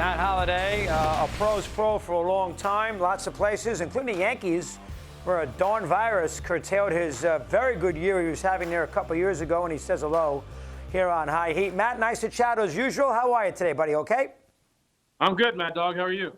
Matt Holliday, a pro's pro for a long time, lots of places, including the Yankees, where a darn virus curtailed his very good year he was having there a couple years ago, and he says hello here on High Heat. Matt, nice to chat as usual. How are you today, buddy? Okay? I'm good, Mad Dog. How are you?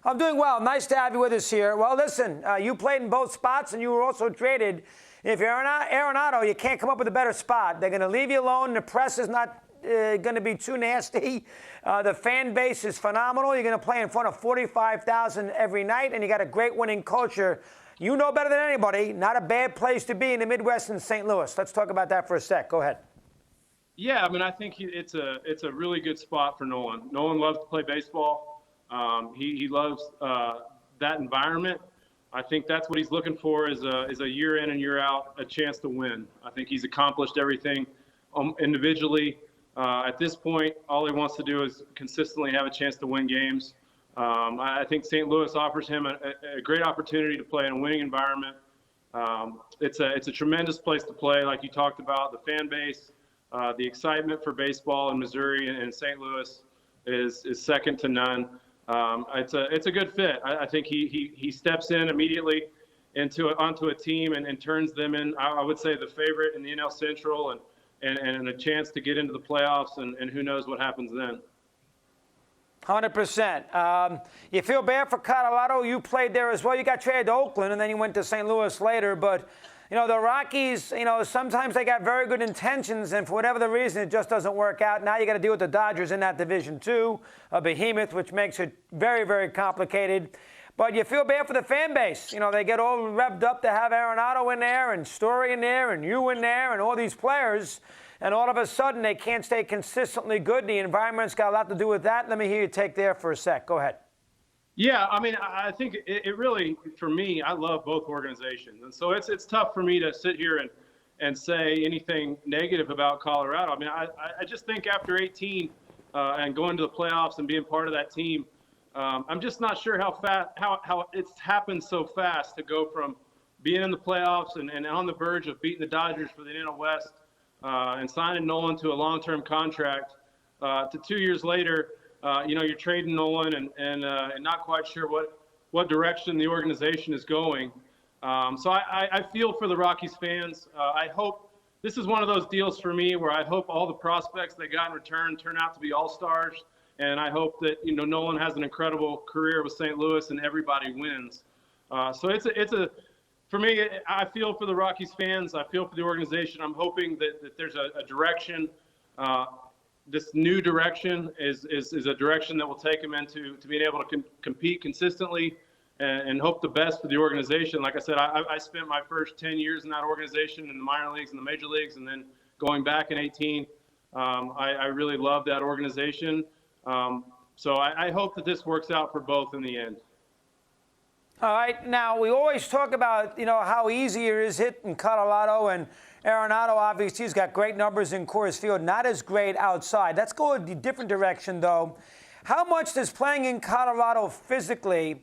I'm doing well. Nice to have you with us here. Well, listen, you played in both spots, and you were also traded. If you're Arenado, you can't come up with a better spot. They're going to leave you alone. The press is not going to be too nasty. The fan base is phenomenal. You're going to play in front of 45,000 every night, and you got a great winning culture. You know better than anybody. Not a bad place to be in the Midwest in St. Louis. Let's talk about that for a sec. Go ahead. Yeah, I mean, I think it's a really good spot for Nolan. Nolan loves to play baseball. He loves that environment. I think that's what he's looking for is a year in and year out, a chance to win. I think he's accomplished everything individually. At this point, all he wants to do is consistently have a chance to win games. I think St. Louis offers him a great opportunity to play in a winning environment. It's a tremendous place to play, like you talked about. The fan base, the excitement for baseball in Missouri and St. Louis is second to none. It's a good fit. I think he steps in immediately onto a team and turns them in. I would say the favorite in the NL Central and a chance to get into the playoffs, and who knows what happens then. 100%. You feel bad for Colorado. You played there as well. You got traded to Oakland, and then you went to St. Louis later. But, you know, the Rockies, you know, sometimes they got very good intentions, and for whatever the reason, it just doesn't work out. Now you got to deal with the Dodgers in that division, too, a behemoth, which makes it very, very complicated. But you feel bad for the fan base. You know, they get all revved up to have Arenado in there and Story in there and you in there and all these players. And all of a sudden, they can't stay consistently good. The environment's got a lot to do with that. Let me hear you take there for a sec. Go ahead. Yeah, I mean, I think it really, for me, I love both organizations. And so it's tough for me to sit here and say anything negative about Colorado. I mean, I just think after 18 and going to the playoffs and being part of that team, I'm just not sure how it's happened so fast to go from being in the playoffs and on the verge of beating the Dodgers for the NL West and signing Nolan to a long-term contract to 2 years later, you know, you're trading Nolan and not quite sure what direction the organization is going. So I feel for the Rockies fans. I hope this is one of those deals for me where I hope all the prospects they got in return turn out to be all-stars. And I hope that, you know, Nolan has an incredible career with St. Louis and everybody wins. So for me, I feel for the Rockies fans. I feel for the organization. I'm hoping that there's a direction. This new direction is a direction that will take them into being able to compete consistently and hope the best for the organization. Like I said, I spent my first 10 years in that organization in the minor leagues and the major leagues, and then going back in 18. I really love that organization. So I hope that this works out for both in the end. All right. Now, we always talk about, you know, how easy it is hitting Colorado, and Arenado, obviously, he's got great numbers in Coors Field, not as great outside. Let's go a different direction, though. How much does playing in Colorado physically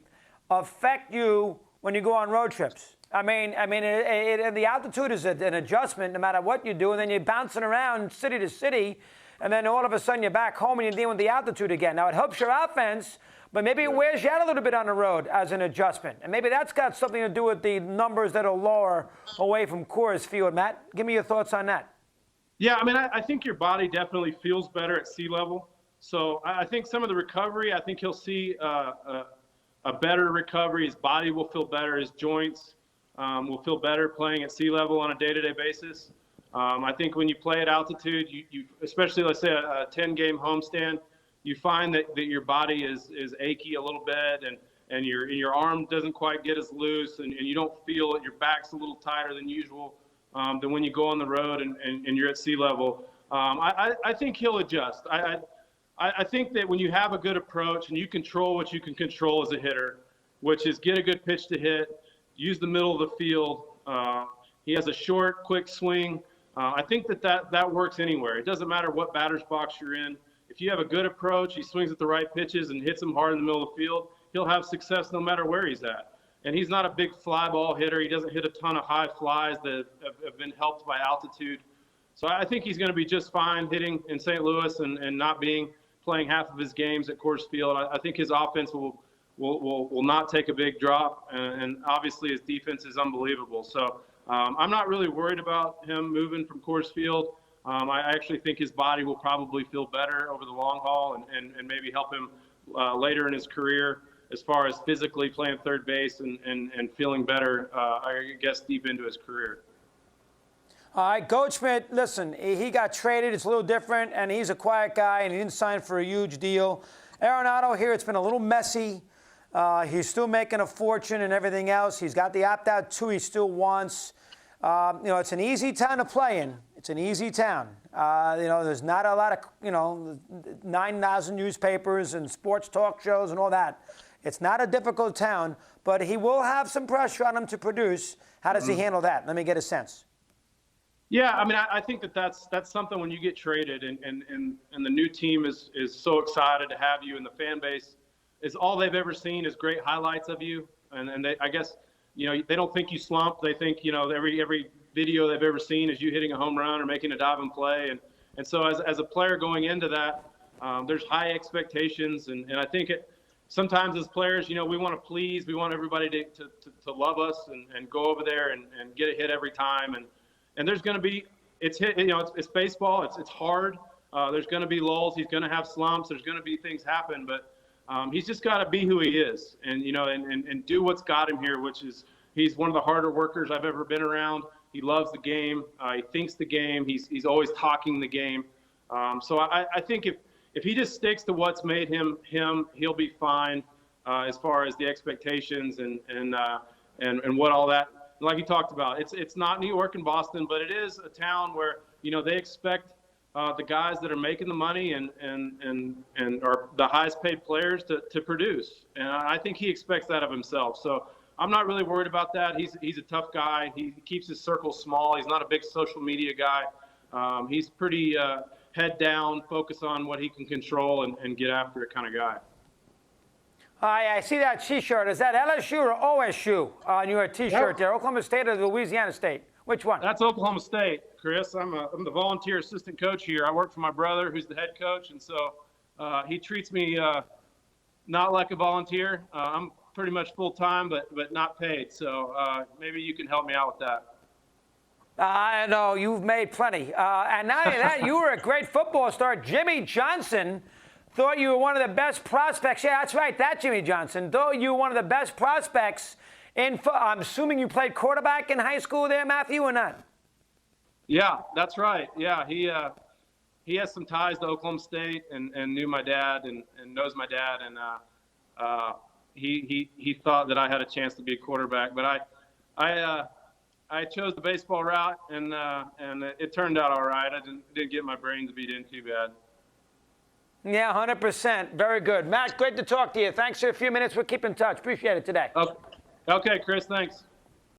affect you when you go on road trips? I mean, the altitude is an adjustment no matter what you do, and then you're bouncing around city to city, and then all of a sudden you're back home and you're dealing with the altitude again. Now, it helps your offense, but maybe it wears you out a little bit on the road as an adjustment. And maybe that's got something to do with the numbers that are lower away from Coors Field. Matt, give me your thoughts on that. Yeah, I mean, I think your body definitely feels better at sea level. So I think some of the recovery, I think he'll see a better recovery. His body will feel better. His joints will feel better playing at sea level on a day-to-day basis. I think when you play at altitude, you especially, let's say, a 10-game homestand, you find that your body is achy a little bit and your arm doesn't quite get as loose and you don't feel it. Your back's a little tighter than usual than when you go on the road and you're at sea level. I think he'll adjust. I think that when you have a good approach and you control what you can control as a hitter, which is get a good pitch to hit, use the middle of the field. He has a short, quick swing. I think that works anywhere. It doesn't matter what batter's box you're in. If you have a good approach, he swings at the right pitches and hits them hard in the middle of the field, he'll have success no matter where he's at. And he's not a big fly ball hitter. He doesn't hit a ton of high flies that have been helped by altitude. So I think he's going to be just fine hitting in St. Louis and not being playing half of his games at Coors Field. I think his offense will not take a big drop, and obviously his defense is unbelievable. So I'm not really worried about him moving from Coors Field. I actually think his body will probably feel better over the long haul and maybe help him later in his career as far as physically playing third base and feeling better, I guess, deep into his career. All right, Goldschmidt, listen, he got traded. It's a little different, and he's a quiet guy, and he didn't sign for a huge deal. Arenado here, it's been a little messy. He's still making a fortune and everything else. He's got the opt-out too he still wants. It's an easy town to play in. It's an easy town. There's not a lot of, 9,000 newspapers and sports talk shows and all that. It's not a difficult town, but he will have some pressure on him to produce. How does he handle that? Let me get a sense. Yeah, I mean, I think that's something when you get traded and the new team is so excited to have you, and the fan base is all they've ever seen is great highlights of you, and I guess they don't think you slump. They think every video they've ever seen is you hitting a home run or making a diving play, and so as a player going into that, there's high expectations, and I think sometimes as players, we want to please, we want everybody to love us and go over there and get a hit every time, and there's going to be it's baseball, it's hard. There's going to be lulls. He's going to have slumps. There's going to be things happen, but he's just got to be who he is, and and do what's got him here, which is he's one of the harder workers I've ever been around. He loves the game. He thinks the game. He's always talking the game. So I think if he just sticks to what's made him, he'll be fine as far as the expectations and what all that. Like you talked about, it's not New York and Boston, but it is a town where they expect the guys that are making the money and are the highest paid players to produce. And I think he expects that of himself. So I'm not really worried about that. He's a tough guy. He keeps his circle small. He's not a big social media guy. He's pretty head down, focus on what he can control and get after it kind of guy. I see that T-shirt. Is that LSU or OSU on your T-shirt there? Oklahoma State or Louisiana State? Which one? That's Oklahoma State, Chris. I'm the volunteer assistant coach here. I work for my brother, who's the head coach, and so he treats me not like a volunteer. I'm pretty much full-time, but not paid. So maybe you can help me out with that. I know you've made plenty. And not only that, you were a great football star. Jimmy Johnson thought you were one of the best prospects. Yeah, that's right, that Jimmy Johnson. Thought you were one of the best prospects I'm assuming you played quarterback in high school there, Matthew, or not? Yeah, that's right. Yeah, he has some ties to Oklahoma State and knew my dad and knows my dad, and he thought that I had a chance to be a quarterback, but I chose the baseball route, and it turned out all right. I didn't get my brains beat in too bad. Yeah, 100%. Very good. Matt, great to talk to you. Thanks for a few minutes. We'll keep in touch. Appreciate it today. Okay, Chris, thanks.